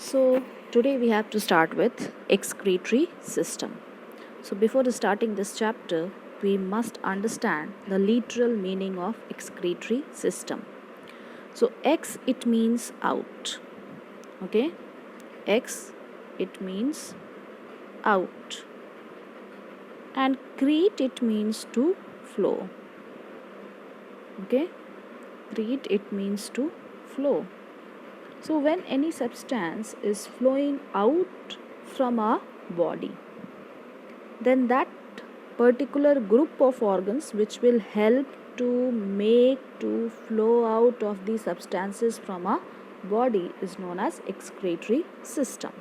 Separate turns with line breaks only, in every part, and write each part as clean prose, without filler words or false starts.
So today we have to start with excretory system. So before starting this chapter, we must understand the literal meaning of excretory system. So X, it means out. Okay? X, it means out. And crete, it means to flow. Okay? Crete, it means to flow. So when any substance is flowing out from our body, then that particular group of organs which will help to flow out of the substances from our body is known as excretory system.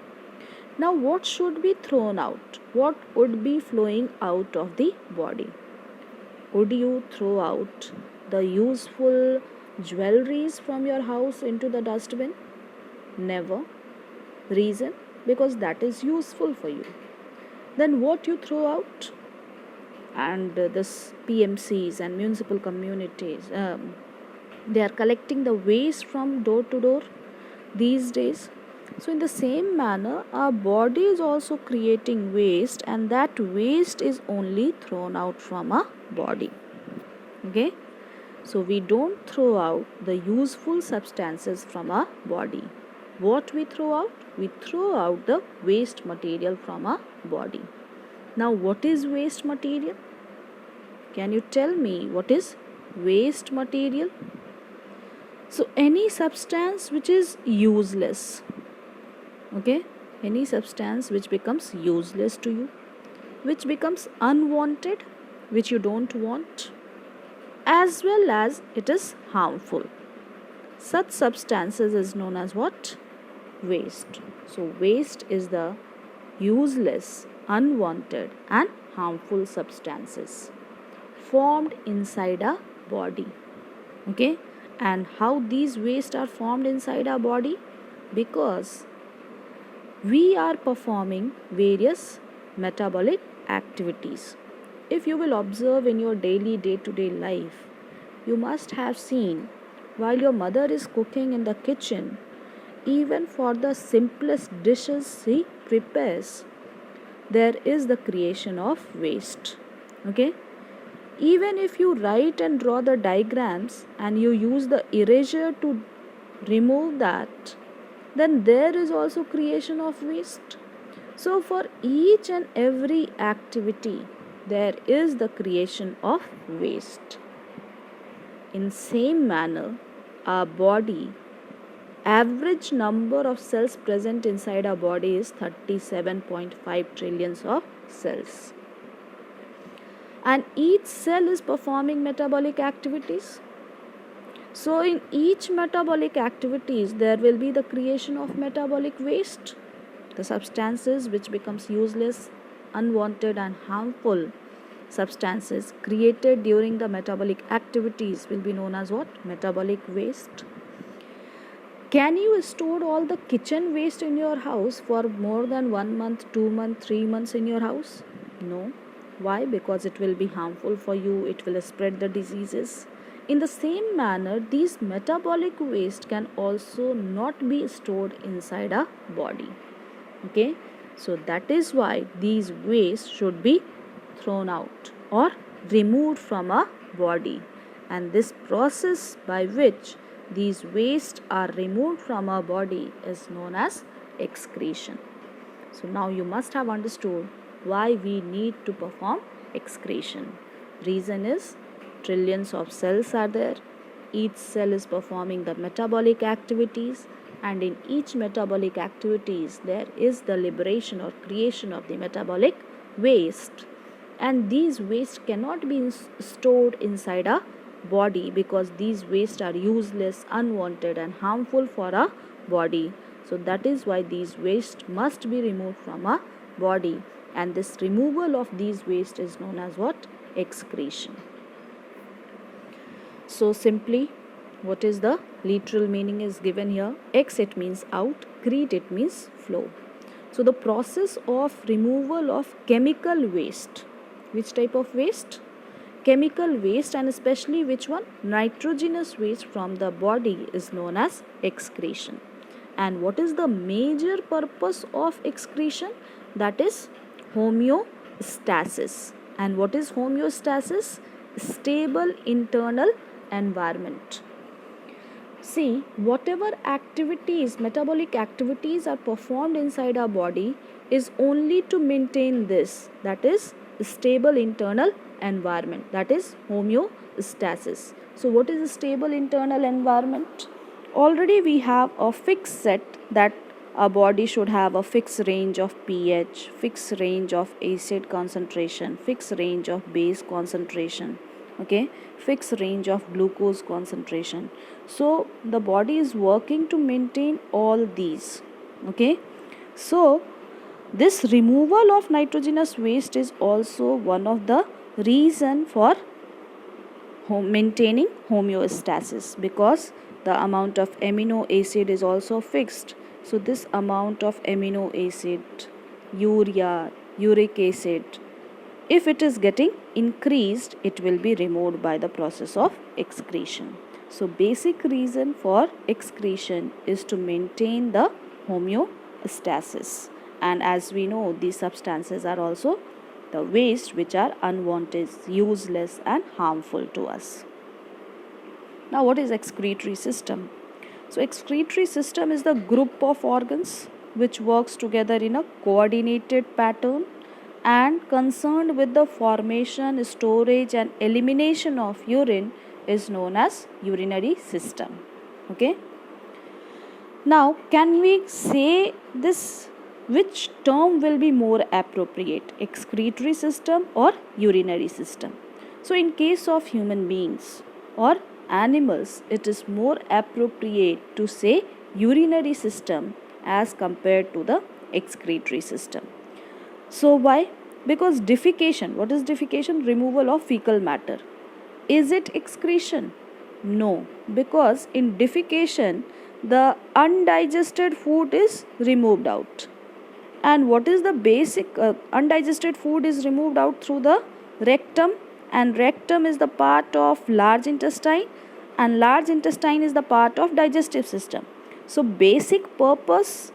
Now what should be thrown out? What would be flowing out of the body? Would you throw out the useful jewelries from your house into the dustbin? Never. Reason? Because that is useful for you. Then what you throw out? And this PMCs and municipal communities, they are collecting the waste from door to door these days. So in the same manner, our body is also creating waste, and that waste is only thrown out from our body. Okay? So we don't throw out the useful substances from our body. What we throw out? We throw out the waste material from our body. Now what is waste material? Can you tell me what is waste material? So any substance which is useless. Okay? Any substance which becomes useless to you, which becomes unwanted, which you don't want, as well as it is harmful. Such substances is known as what? Waste. So waste is the useless, unwanted and harmful substances formed inside our body. Okay? And how these waste are formed inside our body? Because we are performing various metabolic activities. If you will observe in your daily day-to-day life, you must have seen while your mother is cooking in the kitchen, even for the simplest dishes she prepares, there is the creation of waste. Okay? Even if you write and draw the diagrams and you use the eraser to remove that, then there is also creation of waste. So for each and every activity, there is the creation of waste. In same manner, our body, average number of cells present inside our body is 37.5 trillions of cells. And each cell is performing metabolic activities. So in each metabolic activities, there will be the creation of metabolic waste. The substances which becomes useless, unwanted and harmful substances created during the metabolic activities will be known as what? Metabolic waste. Can you store all the kitchen waste in your house for more than 1 month, 2 months, 3 months in your house? No. Why? Because it will be harmful for you. It will spread the diseases. In the same manner, these metabolic waste can also not be stored inside our body. Okay? So that is why these waste should be thrown out or removed from our body. And this process by which these waste are removed from our body is known as excretion. So now you must have understood why we need to perform excretion. Reason is trillions of cells are there. Each cell is performing the metabolic activities, and in each metabolic activities there is the liberation or creation of the metabolic waste. And these waste cannot be stored inside our body because these waste are useless, unwanted and harmful for our body. So that is why these waste must be removed from our body, and this removal of these waste is known as what? Excretion. So simply, what is the literal meaning is given here? Ex, it means out. Crete, it means flow. So the process of removal of chemical waste. Which type of waste? Chemical waste, and especially which one? Nitrogenous waste from the body is known as excretion. And what is the major purpose of excretion? That is homeostasis. And what is homeostasis? Stable internal environment. See, whatever activities, metabolic activities are performed inside our body is only to maintain this, that is stable internal environment, that is homeostasis. So what is a stable internal environment? Already we have a fixed set that our body should have a fixed range of pH, fixed range of acid concentration, fixed range of base concentration, okay, fixed range of glucose concentration. So the body is working to maintain all these, okay. So this removal of nitrogenous waste is also one of the reason for maintaining homeostasis, because the amount of amino acid is also fixed. So this amount of amino acid, urea, uric acid, if it is getting increased, it will be removed by the process of excretion. So basic reason for excretion is to maintain the homeostasis. And as we know, these substances are also the waste which are unwanted, useless and harmful to us. Now what is excretory system? So excretory system is the group of organs which works together in a coordinated pattern and concerned with the formation, storage and elimination of urine is known as urinary system. Okay. Now can we say this, which term will be more appropriate, excretory system or urinary system? So in case of human beings or animals, it is more appropriate to say urinary system as compared to the excretory system. So why? Because defecation, what is defecation? Removal of fecal matter. Is it excretion? No, because in defecation the undigested food is removed out. And what is the basic undigested food is removed out through the rectum, and rectum is the part of large intestine, and large intestine is the part of digestive system. So basic purpose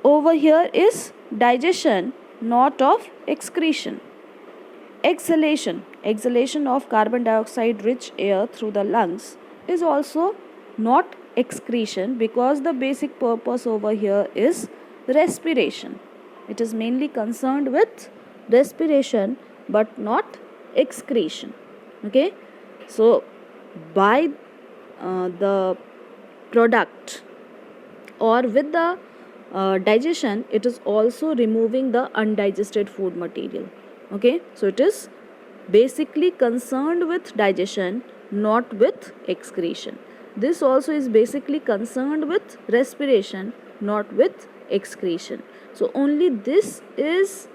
over here is digestion, not of excretion. Exhalation of carbon dioxide rich air through the lungs is also not excretion, because the basic purpose over here is respiration. It is mainly concerned with respiration but not excretion. Okay. So by the product or with the digestion, it is also removing the undigested food material. Okay. So it is basically concerned with digestion, not with excretion. This also is basically concerned with respiration, not with excretion. So only this is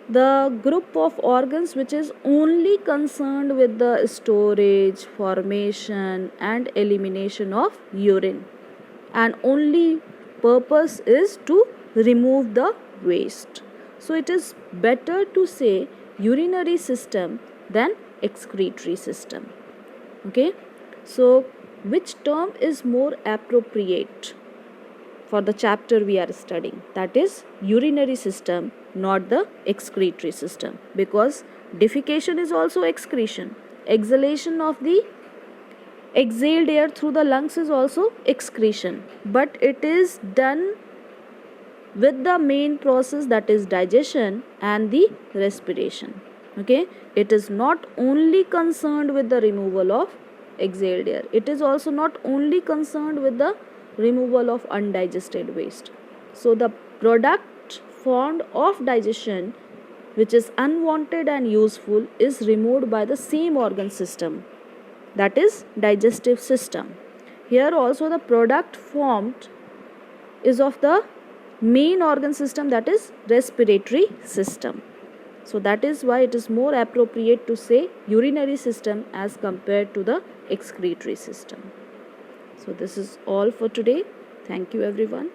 the group of organs which is only concerned with the storage, formation and elimination of urine, and only purpose is to remove the waste. So it is better to say urinary system than excretory system. Okay. So which term is more appropriate for the chapter we are studying? That is urinary system, not the excretory system, because defecation is also excretion. Exhalation of the exhaled air through the lungs is also excretion, but it is done with the main process, that is digestion and the respiration. Okay. It is not only concerned with the removal of exhaled air, it is also not only concerned with the removal of undigested waste. So the product formed of digestion, which is unwanted and useful, is removed by the same organ system, that is digestive system. Here also the product formed is of the main organ system, that is respiratory system. So that is why it is more appropriate to say urinary system as compared to the excretory system. So this is all for today. Thank you everyone.